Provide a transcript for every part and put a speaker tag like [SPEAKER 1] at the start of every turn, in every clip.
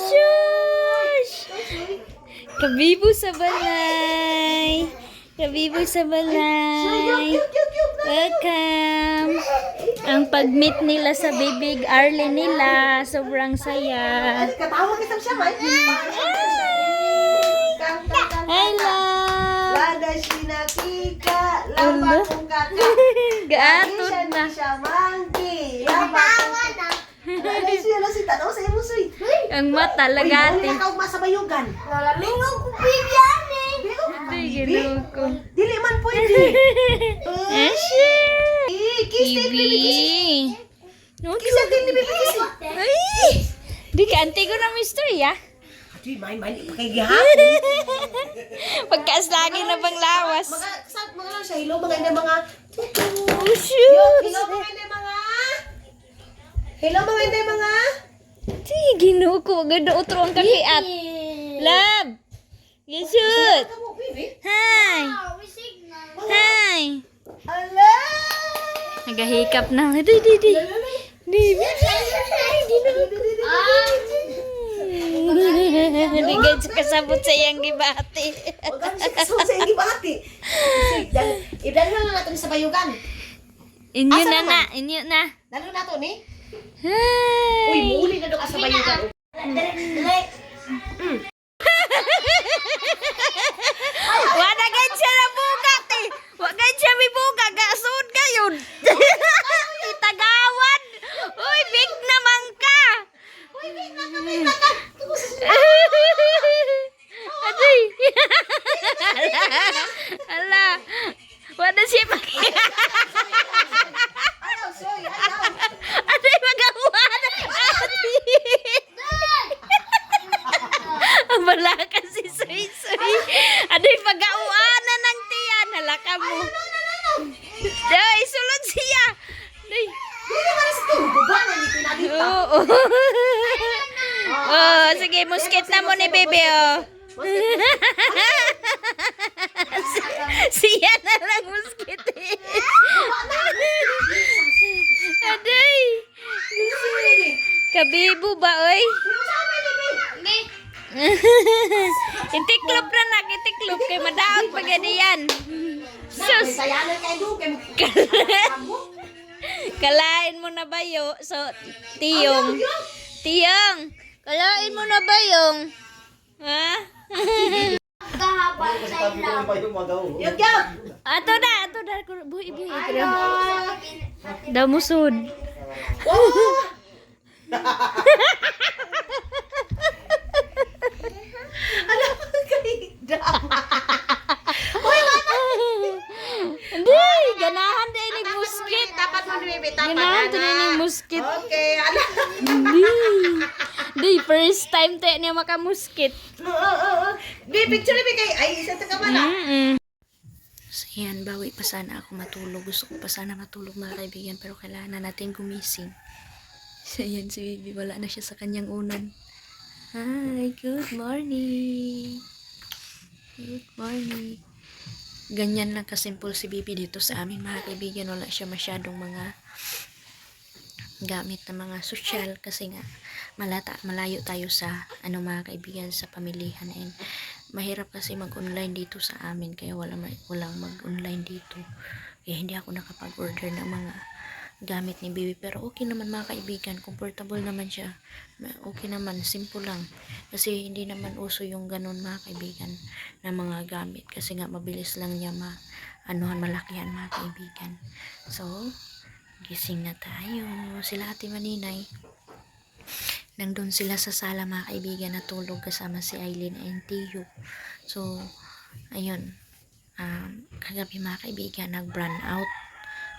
[SPEAKER 1] shush! Kabibo sa balay. Kabibo sa balay. Welcome. Ang pag-meet nila sa bibig Arlen nila. Sobrang saya.
[SPEAKER 2] Katawa kita siya, May.
[SPEAKER 1] Hi, love.
[SPEAKER 2] Lada sinakika, lamba kong kaka.
[SPEAKER 1] Gaatod na.
[SPEAKER 2] Siya mangki. Tawa na. Lada siya si tanaw sa imo soy.
[SPEAKER 1] Ang mata lagati.
[SPEAKER 2] Uy, ka masabayugan.
[SPEAKER 3] Lingog ko bigyan eh.
[SPEAKER 1] Ay, ginoo ko.
[SPEAKER 2] Dili man pwede. Kiss it, baby, kiss it.
[SPEAKER 1] No,
[SPEAKER 2] Kiss it, baby, kiss it.
[SPEAKER 1] ay! Di ka, antay ko na mystery, ah.
[SPEAKER 2] Di, may kay gihapon.
[SPEAKER 1] Pagkaas lagi na bang lawas.
[SPEAKER 2] Mga lang siya, hello, mga ina mga.
[SPEAKER 1] Oh, shoot!
[SPEAKER 2] Hello, mga ina mga. Hello, mga ina mga.
[SPEAKER 1] Di, ginoo ko. Ganda utro ang kakiat. Love! You shoot!
[SPEAKER 2] Kamu, baby.
[SPEAKER 1] Hi! Hi!
[SPEAKER 2] Ala!
[SPEAKER 1] Nagahikap na. Di. Di. Di guys, kasabot sa iyang gibati.
[SPEAKER 2] O, ganun siya kasama sa inyo bahati. Idan na natin sa bayugan.
[SPEAKER 1] Inyo
[SPEAKER 2] Asa
[SPEAKER 1] na
[SPEAKER 2] naman?
[SPEAKER 1] na. Inyo na.
[SPEAKER 2] Lalo na to, ni? Uy,
[SPEAKER 1] Hi!
[SPEAKER 2] muli na doon ka sa bayugan.
[SPEAKER 1] Wala gayud siya na bugat eh. Wala gayud siya may bugat. Gasud gayon. Itagawan. Uy, big naman ka. Uy, big na ka. Aday. Ala. Wala siya pa.
[SPEAKER 2] Ayaw, soy, ayaw.
[SPEAKER 1] Aday, magawa na. Ang bala ka si Soy Soy. Aday, pag-auanan ng tiyan. Halaka mo. Day, sulod siya. Day.
[SPEAKER 2] Hindi naman sa tuguban. Hindi pinalita.
[SPEAKER 1] Oo. Oh, sige, musket na mo ni Bebe, oh. Siya na lang musket eh. Aday. Kabibo ba, oy? Itiklop na nak, itiklop. Kay madaot pa yan. Sus.
[SPEAKER 2] Sayanan kayo doon.
[SPEAKER 1] Kalain mo na ba yo? So, tiyong. Tiyong. Kalain mo na ba yung? Ha?
[SPEAKER 3] Kahabang sa ilaw.
[SPEAKER 2] Yug, yug.
[SPEAKER 1] Ato na. Buhi. Damusod.
[SPEAKER 2] Alam mo kayo.
[SPEAKER 1] Hindi, ganahan din ni musket.
[SPEAKER 2] Tapat mo ni Bebe, tapat.
[SPEAKER 1] Ganahan din ni musket.
[SPEAKER 2] Okay, alam.
[SPEAKER 1] Hindi, first time tayo niya makamusket.
[SPEAKER 2] Bebe, picture ni Bebe. Ay, isa ta ka ba na?
[SPEAKER 1] So yan, bawi pa sana ako matulog. Gusto ko pa sana matulog mga kaibigan, pero kailangan na natin gumising. So yan, si Bibi, wala na siya sa kanyang unan. Hi, good morning. Good morning. Ganyan lang kasimple si Bibi dito sa amin mga kaibigan. Wala siya masyadong mga gamit na mga social kasi nga malayo tayo sa mga kaibigan sa pamilihan, and mahirap kasi mag-online dito sa amin, kaya walang mag-online dito, kaya hindi ako nakapag-order ng mga gamit ni Bibi. Pero okay naman mga kaibigan, comfortable naman siya, okay naman, simple lang kasi hindi naman uso yung ganun mga kaibigan na mga gamit, kasi nga mabilis lang niya malakihan mga kaibigan. So gising na tayo. Sila Ate Maninay nandun sila sa sala mga kaibigan, natulog kasama si Aileen and Tiyo. So ayun, kagabi mga kaibigan nag-brown out.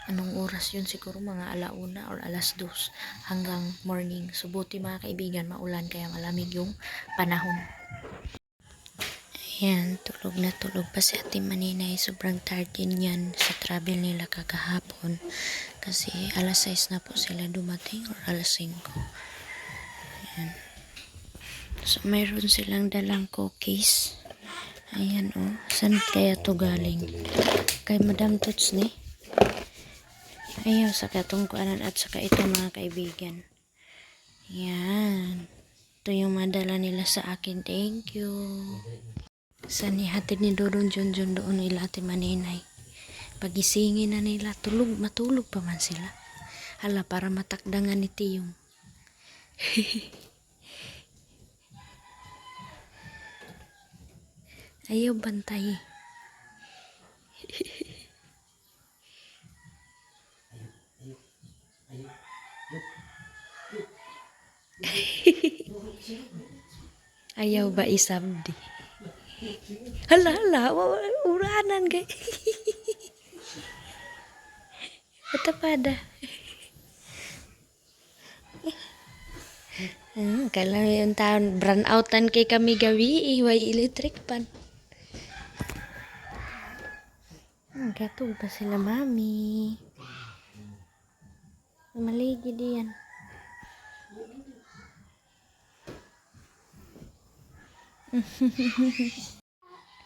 [SPEAKER 1] Anong oras yun? Siguro mga 1:00 or 2:00 hanggang morning. So buti mga kaibigan maulan, kaya malamig yung panahon. Ayan, tulog na tulog pa si Ate Maninay. Sobrang tired din yan sa travel nila kagahapon. Kasi 6:00 na po sila dumating or 5:00. Ayan. So, mayroon silang dalang cookies. Ayan, oh. Saan kaya to galing? Kay Madam Tots ni. Ayaw, sa katong kuanan at saka ito mga kaibigan. Ayan. Ito yung madala nila sa akin. Thank you. Sa nihatid ni Dodong Junjun doon nila Ate Maninay. Pagisingin na nila, matulog pa man sila. Hala, para matakdangan ni Tiyong. Ayaw bantay. Ayaw ba isabdi? Hala, uranan kay. Patapada. Kala yung taon, brand outan kay kami gabi, iway electric pan. Gatog pa sila, mami. Maligi diyan.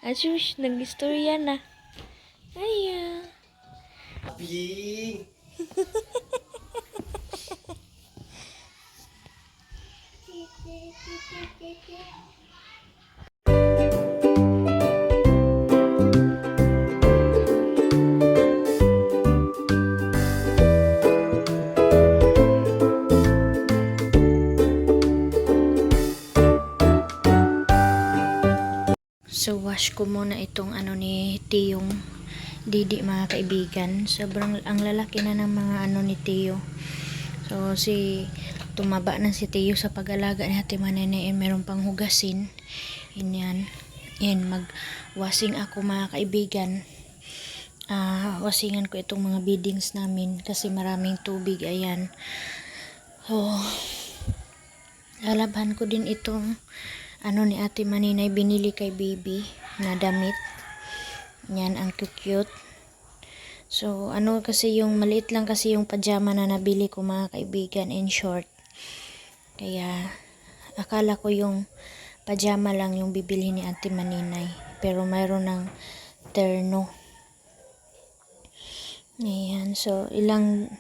[SPEAKER 1] Asus, nag-istorya na. Aya.
[SPEAKER 2] Ping!
[SPEAKER 1] So, wash ko muna itong ano ni Tiyong Didi, mga kaibigan. Sobrang ang lalaki na ng mga ano ni Tiyo. So, tumaba na si Tiyo sa pag-alaga ni Ate Maninay. Meron pang hugasin. Yan. Mag-washing ako, mga kaibigan. Wasingan ko itong mga beadings namin kasi maraming tubig. Ayan. So, lalabhan ko din itong ano ni Ate Maninay binili kay baby na damit. Yan, ang cute. So, ano kasi yung maliit lang kasi yung pajama na nabili ko, mga kaibigan, in short. Kaya, akala ko yung pajama lang yung bibili ni Ate Maninay. Pero mayroon ng terno. Ayan, so, ilang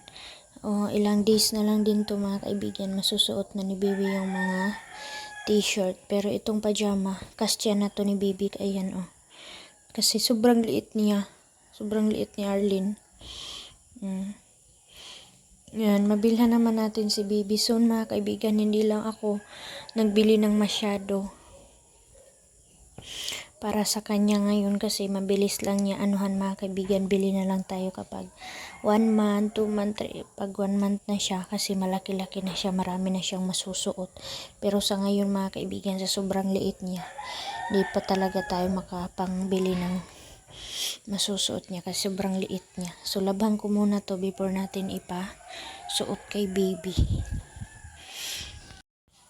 [SPEAKER 1] days na lang din to, mga kaibigan. Masusuot na ni baby yung mga t-shirt. Pero itong pajama, kasya na to ni baby. Ayan, oh. Kasi sobrang liit niya. Sobrang liit ni Arlene. Yan, mabilhan naman natin si baby soon, mga kaibigan. Hindi lang ako nagbili ng masyado para sa kanya ngayon kasi mabilis lang niya anuhan, mga kaibigan. Bili na lang tayo kapag 1 month, 2 month, 3, pag 1 month na siya kasi malaki-laki na siya, marami na siyang masusuot. Pero sa ngayon, mga kaibigan, sa sobrang liit niya, di pa talaga tayo makapangbili ng masusuot niya kasi sobrang liit niya. So, labhan ko muna to before natin suot kay baby.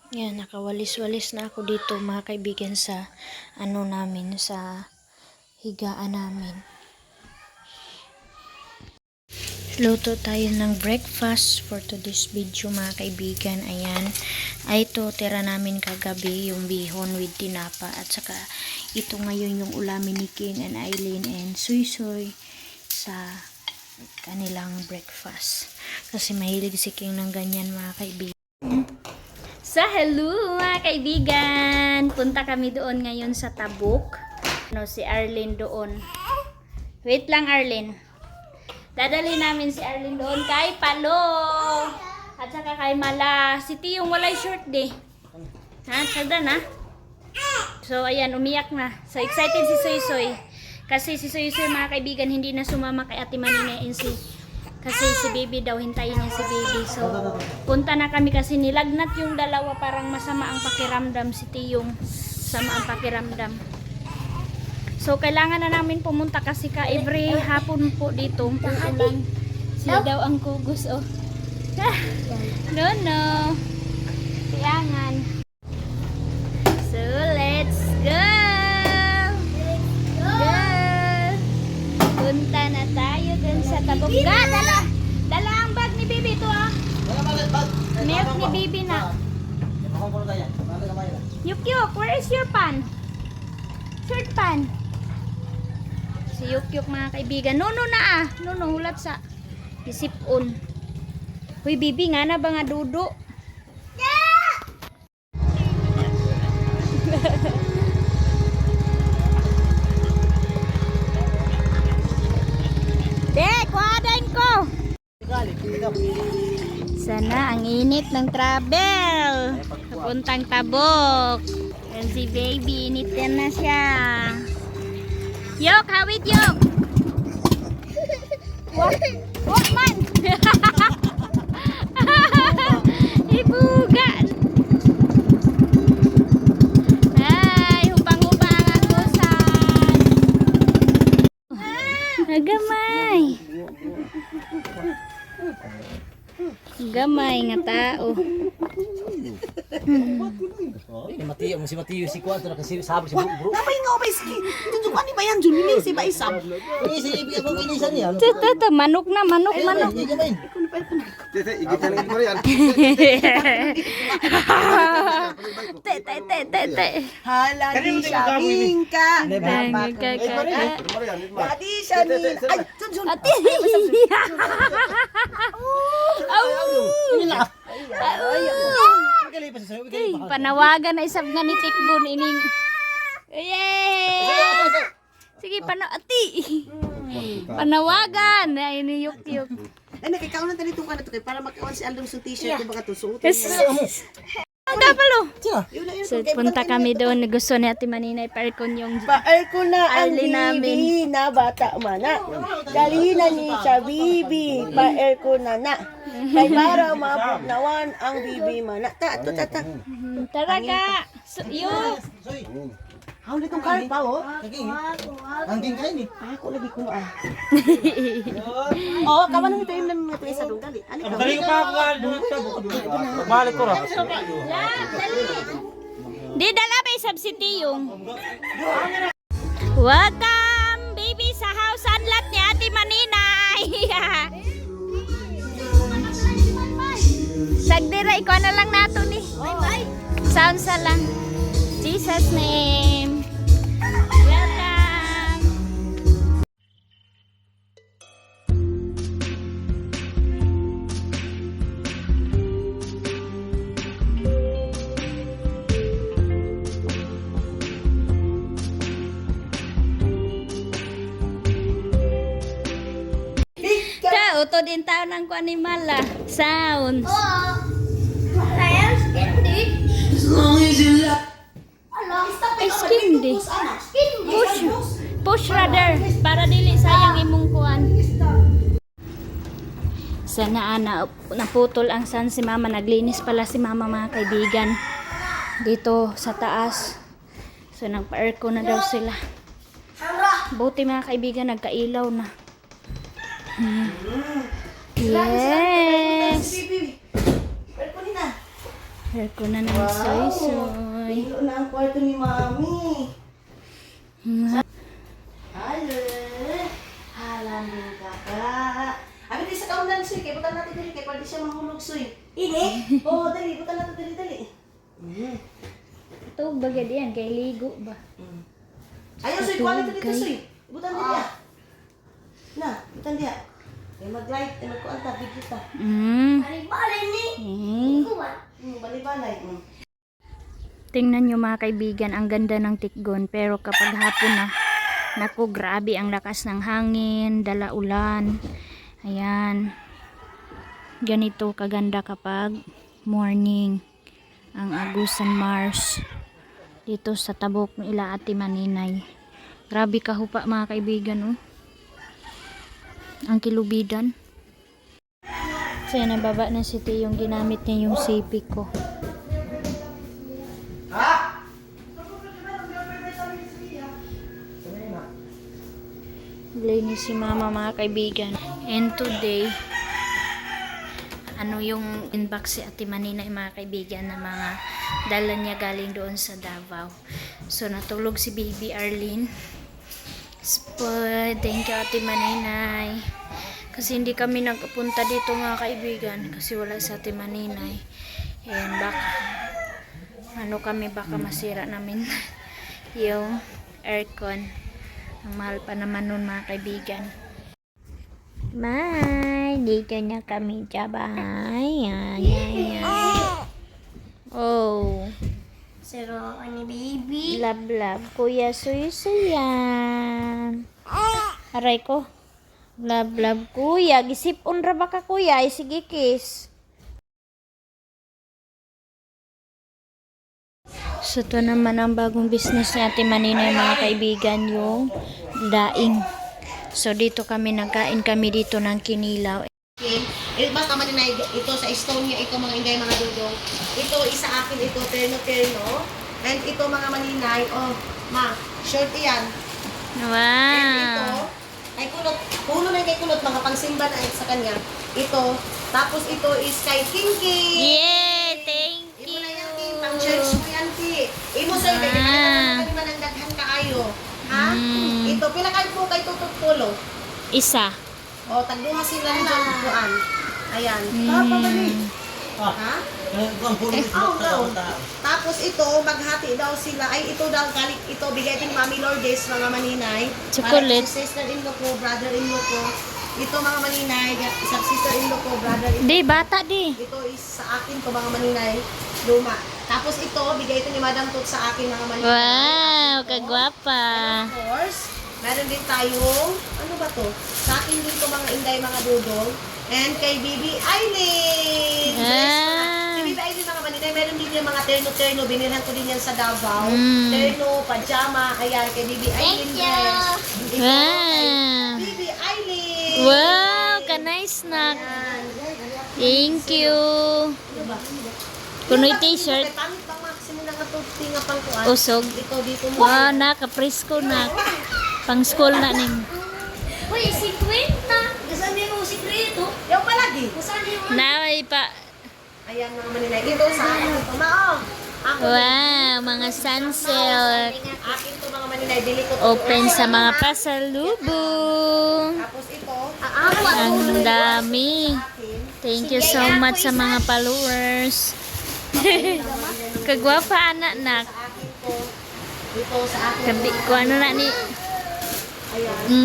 [SPEAKER 1] Yan, nakawalis-walis na ako dito, mga kaibigan, sa ano namin, sa higaan namin. Luto tayo ng breakfast for today's video, mga kaibigan. Ayan, ito tira namin kagabi, yung bihon with tinapa, at saka ito ngayon yung ulamin ni King and Eileen and Suy sa kanilang breakfast. Kasi mahilig si King ng ganyan, mga kaibigan. So, hello mga kaibigan! Punta kami doon ngayon sa Tabuk. Si Arlene doon. Wait lang, Arlene. Dadali namin si Arlene doon kay Palo. At saka kay Mala. Si Tiyong walay short day. Ha? Sada na? So, ayan, umiyak na. So, excited si Soy. Kasi si Soy, mga kaibigan, hindi na sumama kay Ate Maninay and kasi si baby daw, hintayin niya si baby. So, punta na kami kasi nilagnat yung dalawa. Parang masama ang pakiramdam. Si Tiyong sama ang pakiramdam. So, kailangan na namin pumunta kasi every hapon po dito. Uulan. Sila daw ang kugos, oh. No. Kailangan. So, let's go! Punta na tayo dun sa Tabuk. Dala ang bag ni baby to, ah. Milk ni baby na. Yukyuk, where is your pan? Shirt pan. Si Yukyuk, mga kaibigan. Nuno na, ah. Nuno, hulat sa isip-on. Huy, baby, nga na ba nga dudo? Yan na, ang init ng travel. Papuntang Tabok. Yan si baby, init yan na siya. Yok, hawit yok. What man? Ibugan. Ay, hupang-hupang ang agusan. Nagamay. Gamay nga tao.
[SPEAKER 4] Mati, si Mati si Kuan to kasi sabi si bro.
[SPEAKER 2] Napay nga may ski. Tunjuk pa ni bayan Jun, ni si ba isab.
[SPEAKER 4] Ini si ibig ko inisan niya.
[SPEAKER 1] Tete, manok na, manok.
[SPEAKER 3] Tete, igitan lagi ko yan.
[SPEAKER 1] Te.
[SPEAKER 2] Hala di siya bingka.
[SPEAKER 1] Kaka.
[SPEAKER 2] Dadi siya ni. Ay, Jun.
[SPEAKER 1] Ati. Panawagan na isab nga ni Tikbon ining. Yay! Sige, ati. Panawagan na iniyok-yok.
[SPEAKER 2] Ay, nakikaw na dito ka na to kay para makawan si Aldon sa t-shirt ko baka to suotin.
[SPEAKER 1] Ang dapalo.
[SPEAKER 2] Yun na yun.
[SPEAKER 1] So, punta kami doon. Gusto ni Ate Manina i-parkon yung
[SPEAKER 2] Paer ko na ang
[SPEAKER 1] Arlie namin.
[SPEAKER 2] bibi na bata mana. Dalhin na ni sa bibi. Paer ko na na. Kay para mapugnawan ang bibi mana. Ta.
[SPEAKER 1] Tara ka. Yo.
[SPEAKER 2] How litong car pa oh?
[SPEAKER 4] Angking kain ni.
[SPEAKER 2] Ako lagi ko ah. Oh, kaman nito yung lang ito isa dong dali. Ani ka?
[SPEAKER 4] Dali pa ako balik ko ra.
[SPEAKER 1] Di dala ba subsidy yung. Welcome baby sa house unlock ni Ate Maninay. Sagdira ikaw na lang nato ni. Bye. Sound sa lang. Jesus name. Welcome. Tao to din tao ng animal sound. Skin di. Push rather para dili sayang imong kuan. Sana naputol ang sun si mama, naglinis pala si mama mga kaibigan dito sa taas. So nagpa-aircon na daw sila. Buti mga kaibigan nagkailaw na. Yes.
[SPEAKER 2] Paer ko ni na.
[SPEAKER 1] Aircon na ng soy-soy.
[SPEAKER 2] Ilo na ang kwarto ni Mami. Hello. Halam din kaka. Abi di sa kaunan soy, kay butan natin dali kay pwede siya mahulog soy. Ini? Oh, dali butan natin dali.
[SPEAKER 1] Ito bagay diyan kay ligo ba?
[SPEAKER 2] Ayaw soy, quality dito soy. Butan dia. Na, butan dia. Kay mag-light, kay magkuan ta video ta.
[SPEAKER 3] Balik ni.
[SPEAKER 2] Bali-balay.
[SPEAKER 1] Tingnan nyo mga kaibigan, ang ganda ng Tikgon. Pero kapag hapon na, naku, grabe ang lakas ng hangin, dala ulan. Ayan. Ganito kaganda kapag morning. Ang Agusan Mars. Dito sa Tabok nila Ate Maninay. Grabe kahupa mga kaibigan, oh. Ang kilubidan. So yan, nababa na si T yung ginamit niya yung CP ko. Linis si mama mga kaibigan. And today, yung inbox si Ate Maninay mga kaibigan na mga dala niya galing doon sa Davao. So natulog si baby Arlene. Thank you Ate Maninay. Kasi hindi kami nagpunta dito mga kaibigan kasi wala si Ate Maninay. And baka masira namin yung aircon. Ang mahal pa naman nun mga kaibigan. Bye! Dito na kami sabay. Oh.
[SPEAKER 3] Siro, ani baby.
[SPEAKER 1] Love. Kuya Suy yan. Aray ko. Love, kuya. Gisipon ra ba ka kuya? Ay, sige, kiss. So, ito naman ang bagong business ni Ate Maninay, mga kaibigan, yung daing. So, dito kami, nagkain kami dito ng kinilaw.
[SPEAKER 2] Okay. Basta maninay, ito sa Estonia, ito mga inday, mga dudong. Ito, isa akin, ito, terno. And ito, mga maninay, oh, ma, short yan. And ito,
[SPEAKER 1] Wow!
[SPEAKER 2] kay kulot, puno na yung kay kulot, mga pangsimba na sa kanya. Ito, tapos ito is kay Kinky.
[SPEAKER 1] Yay! Thank
[SPEAKER 2] Imo
[SPEAKER 1] you!
[SPEAKER 2] na yan, King, pang church mo yan, Ki. Imo sa'yo, kay kaya manandaghan ka ayo. Ha? Ito, pila kayo po kay Tutut Pulo.
[SPEAKER 1] Isa.
[SPEAKER 2] O, tagduha sila ng Juan. Ayan. Ha? Tapos ito, maghati daw sila. Ay, ito daw, galing ito, bigay din Mami Lourdes, mga maninay.
[SPEAKER 1] Chocolate.
[SPEAKER 2] Para sa sister-in-law ko, brother-in-law ko. Ito, mga maninay, isang sister-in-law ko, brother-in-law.
[SPEAKER 1] Di, bata di.
[SPEAKER 2] Ito is sa akin ko, mga maninay, luma. Tapos ito, bigay ito ni Madam Tut sa akin, mga maninay.
[SPEAKER 1] Wow!
[SPEAKER 2] Ito.
[SPEAKER 1] Kagwapa!
[SPEAKER 2] And of course, meron din tayong, ano ba to? Sa akin din to, mga inday, mga dudong. And kay Bibi Aileen. Si Bibi Aileen, mga maninay, meron din yung mga terno-terno. Binilhan ko din yan sa Davao. Terno, pajama, ayan, kay Bibi Aileen.
[SPEAKER 3] Thank you.
[SPEAKER 2] Dress. Ito,
[SPEAKER 1] Wow!
[SPEAKER 2] kay Bibi Aileen.
[SPEAKER 1] Wow! Kanay snack!
[SPEAKER 2] Ayan.
[SPEAKER 1] Thank you! Kuno'y t-shirt.
[SPEAKER 2] Kay pangit pang maximum na nga to, tinga pang kuan.
[SPEAKER 1] Usog.
[SPEAKER 2] Dito, dito mo.
[SPEAKER 1] Wow, na, kapresko na. Pang school na ning.
[SPEAKER 3] Uy, 50. Saan niyo yung sikreto?
[SPEAKER 2] Yung palagi.
[SPEAKER 3] Saan niyo?
[SPEAKER 1] Na, may pa.
[SPEAKER 2] Ayan, mga maninay. Ito sa akin ito. Mao. Ako.
[SPEAKER 1] Wow, mga sunsilk.
[SPEAKER 2] Akin to, mga maninay. Bili ko to.
[SPEAKER 1] Open sa mga pasalubong.
[SPEAKER 2] Tapos ito.
[SPEAKER 1] Ang dami.
[SPEAKER 2] Akin.
[SPEAKER 1] Thank you so much sa mga followers. Kagwapa anak nak.
[SPEAKER 2] Sa akin to. Ito sa akin.
[SPEAKER 1] Kabi ko ano na ni.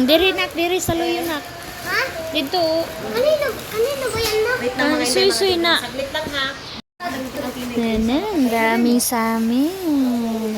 [SPEAKER 1] Diri nak, diri sa luyo nak.
[SPEAKER 3] Ha?
[SPEAKER 1] Dito.
[SPEAKER 3] Kanino ba yan, ma?
[SPEAKER 2] Wait lang, mga
[SPEAKER 1] Suy-suy
[SPEAKER 2] inday, mga
[SPEAKER 1] na.
[SPEAKER 2] Saglit lang ha.
[SPEAKER 1] Ang daming sa amin.